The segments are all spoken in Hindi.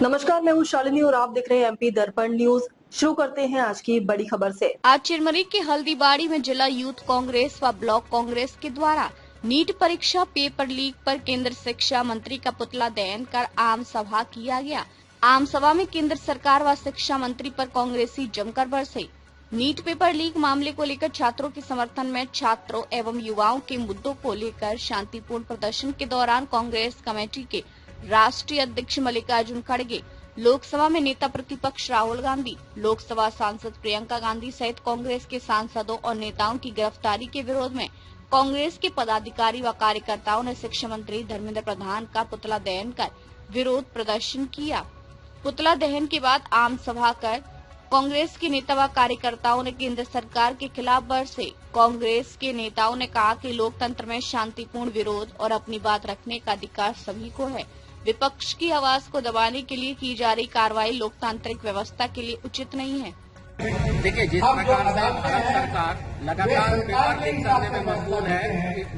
नमस्कार, मैं हूँ शालिनी और आप देख रहे हैं एमपी दर्पण न्यूज। शुरू करते हैं आज की बड़ी खबर से। आज चिरमरी के हल्दीबाड़ी में जिला यूथ कांग्रेस व ब्लॉक कांग्रेस के द्वारा नीट परीक्षा पेपर लीक पर केंद्र शिक्षा मंत्री का पुतला दहन कर आम सभा किया गया। आम सभा में केंद्र सरकार व शिक्षा मंत्री पर कांग्रेसी जमकर बरसे। नीट पेपर लीक मामले को लेकर छात्रों के समर्थन में छात्रों एवं युवाओं के मुद्दों को लेकर शांतिपूर्ण प्रदर्शन के दौरान कांग्रेस कमेटी के राष्ट्रीय अध्यक्ष मल्लिकार्जुन खड़गे, लोकसभा में नेता प्रतिपक्ष राहुल गांधी, लोकसभा सांसद प्रियंका गांधी सहित कांग्रेस के सांसदों और नेताओं की गिरफ्तारी के विरोध में कांग्रेस के पदाधिकारी व कार्यकर्ताओं ने शिक्षा मंत्री धर्मेंद्र प्रधान का पुतला दहन कर विरोध प्रदर्शन किया। पुतला दहन के बाद आम सभा कर कांग्रेस के नेता व कार्यकर्ताओं ने केंद्र सरकार के खिलाफ बरसे। कांग्रेस के नेताओं ने कहा कि लोकतंत्र में शांतिपूर्ण विरोध और अपनी बात रखने का अधिकार सभी को है। विपक्ष की आवाज को दबाने के लिए की जा रही कार्रवाई लोकतांत्रिक व्यवस्था के लिए उचित नहीं है। देखिए, जिस प्रकार से भारत सरकार लगातार पेपर लीक करने में मशगूल है,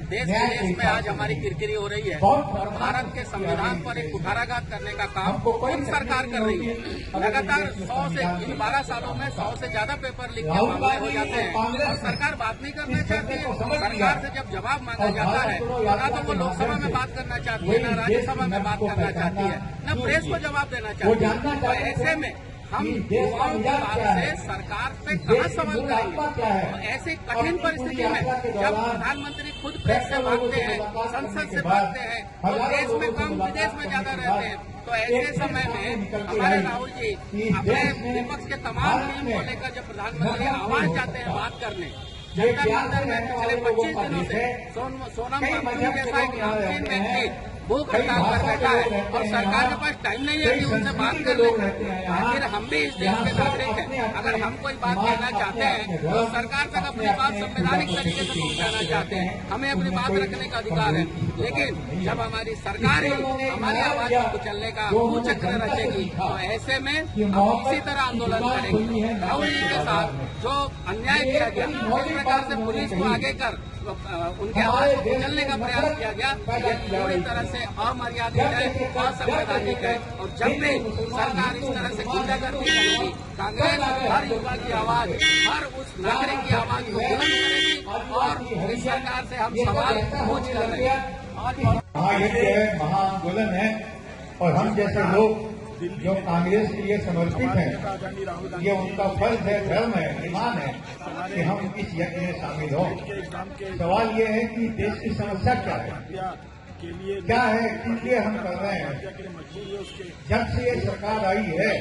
देश विदेश में आज हमारी किरकिरी हो रही है और भारत के संविधान पर एक कुठाराघात करने का काम खुद सरकार कर रही है। लगातार 100 से इन 12 सालों में 100 से ज्यादा पेपर लीक के मामले हो जाते हैं और सरकार बात नहीं करना चाहती है। सरकार से जब जवाब मांगा जाता है ना तो वो लोकसभा में बात करना चाहती है, न राज्यसभा में बात करना चाहती है, न प्रेस को जवाब देना चाहती है। तो ऐसे में हम युवाओं की बात से सरकार से कहाँ सवाल करेंगे। ऐसी कठिन परिस्थिति में जब प्रधानमंत्री खुद प्रेस से भागते हैं, संसद से भागते हैं, तो देश में कम विदेश में ज्यादा रहते हैं, तो ऐसे समय में हमारे राहुल जी अपने विपक्ष के तमाम टीम को लेकर जब प्रधानमंत्री आवाज जाते हैं बात करने, जनता मंदिर में पिछले 25 दिनों से सोनम वांगचुक जैसा एक नामचीन व्यक्ति भूख हड़ताल पर बैठा है और सरकार के पास टाइम नहीं है कि उनसे बात कर ले। आखिर हम भी इस देश के नागरिक हैं, अगर हम कोई बात कहना चाहते हैं तो सरकार तक अपनी बात संवैधानिक तरीके से पहुंचाना चाहते हैं, हमें अपनी बात रखने का अधिकार है। लेकिन जब हमारी सरकार ही हमारी आवाज को कुचलने का कुचक्र रचेगी तो ऐसे में हम इसी तरह आंदोलन करेंगे। राहुल जी के साथ जो अन्याय किया गया, जिस प्रकार से पुलिस को आगे कर उनके आवाज को कुचलने का प्रयास किया गया, ये पूरी तरह से अमर्यादित है, असंवैधानिक है। और जब भी सरकार इस तरह से गुंडागर्दी करेगी, कांग्रेस हर युवा की आवाज, हर उस नागरिक की आवाज को बुलंद करेगी और इस सरकार से हम सवाल पूछ कर रहे हैं। महायुद्ध है, महाआंदोलन है और हम जैसे लोग जो कांग्रेस के लिए समर्पित हैं, ये उनका फर्ज है, धर्म है, ईमान है कि हम इस यज्ञ में शामिल हों। सवाल ये है कि देश की समस्या क्या है, किस लिए हम कर रहे हैं। जब से ये सरकार आई है,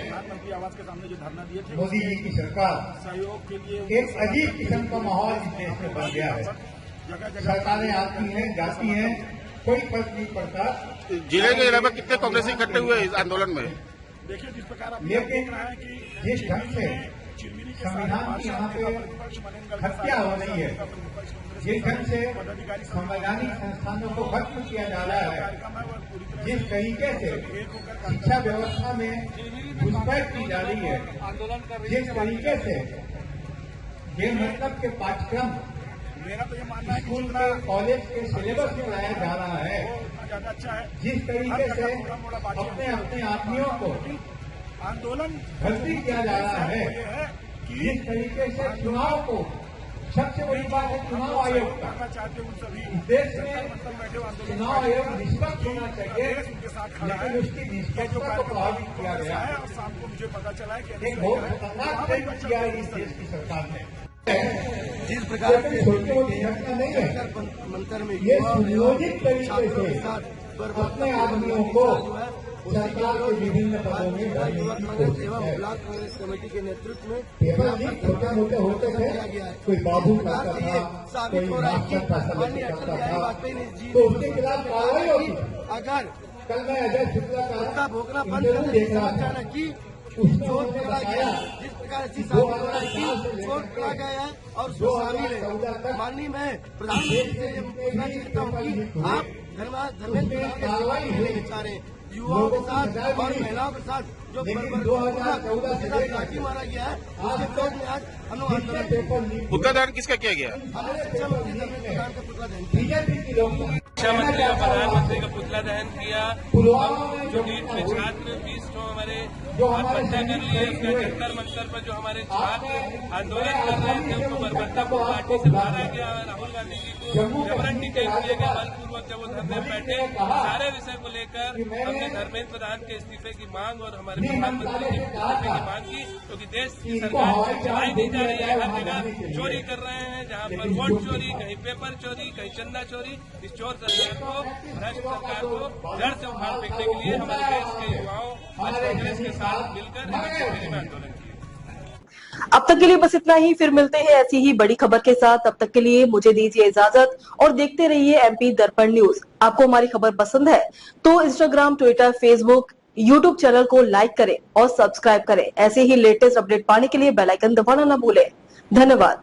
मोदी जी की सरकार, एक अजीब किस्म का माहौल इस देश में बन गया है। सरकारें आती हैं, जाती हैं, कोई फर्क नहीं पड़ता। जिले के अलावा कितने कांग्रेसी इकट्ठे हुए इस आंदोलन में? लेकिन जिस ढंग से संविधान की यहाँ पे हत्या हो रही है, जिस ढंग से संवैधानिक संस्थानों को खत्म किया जा रहा है, जिस तरीके से शिक्षा व्यवस्था में घुसपैठ की जा रही है, जिस तरीके से ये मतलब के पाठ्यक्रम स्कूल के कॉलेज के सिलेबस में लाया जा रहा है, जिस तरीके से अपने अपने आदमियों को भर्ती किया जा रहा है, जिस तरीके से चुनाव को, सबसे बड़ी बात है चुनाव आयोग का। इस देश में चुनाव आयोग निष्पक्ष होना चाहिए, लेकिन उसकी निष्पक्षता को प्रभावित किया गया है। एक बहुत खतरनाक प्रयोग किया है इस देश की सरकार ने। जिस प्रकार से छोटे मोटी घटना नहीं है, मंत्र में ये सुनियोजित तरीके से अपने आदमियों को सरकार के विभिन्न पदों में एवं ब्लॉक कांग्रेस कमेटी के नेतृत्व में पेपर लीक छोटे मोटे होते थे, कोई बाबू करता था, कोई मास्टर करता था, तो उसके खिलाफ कार्रवाई होगी। अगर कल मैं अजय शुक्ला का भोगना बंद देख रहा था, की चोट पकड़ा गया, जिस प्रकार से चोट पकड़ा गया है और उसको शामिल है। माननीय मैं प्रधानमंत्री से पूछना चाहता हूँ कि आप धर्मेंद्र कार्रवाई होने चाह रहे हैं, युवाओं के साथ और महिलाओं के साथ जो 2014 से लाठी मारा गया है, उसके विरोध में आज हम लोग आंदोलन। पुतला दहन किसका किया गया? हमारे शिक्षा मंत्री धर्मेंद्र प्रधान का पुतला दहन। शिक्षा मंत्री और प्रधानमंत्री का पुतला दहन किया। जो नीट में छात्र 20 हमारे आत्महत्या कर ली है। उसका जंतर मंतर पर जो हमारे छात्र आंदोलन कर रहे थे उसको बरबट्टापुर घाटी से मारा गया। राहुल गांधी जी को जबरन डिटेन किया गया बलपूर्वक जब वो धरने बैठे। सारे विषय को लेकर हमने धर्मेंद्र प्रधान के इस्तीफे की मांग और हमारे प्रधानमंत्री के इस्तीफे की मांग की, क्योंकि देश की सरकार चलाई दी जा रही है। हर जगह चोरी कर रहे हैं, जहां पर वोट चोरी, कहीं पेपर चोरी, कहीं चंदा चोरी। इस चोर सरकार को, भ्रष्ट सरकार को जड़ से उखाड़ फेंकने के लिए हमारे देश के युवाओं आज कांग्रेस के साथ मिलकर में आंदोलन किया। अब तक के लिए बस इतना ही, फिर मिलते हैं ऐसी ही बड़ी खबर के साथ। तब तक के लिए मुझे दीजिए इजाजत और देखते रहिए एमपी दर्पण न्यूज। आपको हमारी खबर पसंद है तो Instagram, Twitter, Facebook, YouTube channel को लाइक करें और सब्सक्राइब करें। ऐसे ही लेटेस्ट अपडेट पाने के लिए बेल आइकन दबाना न भूलें। धन्यवाद।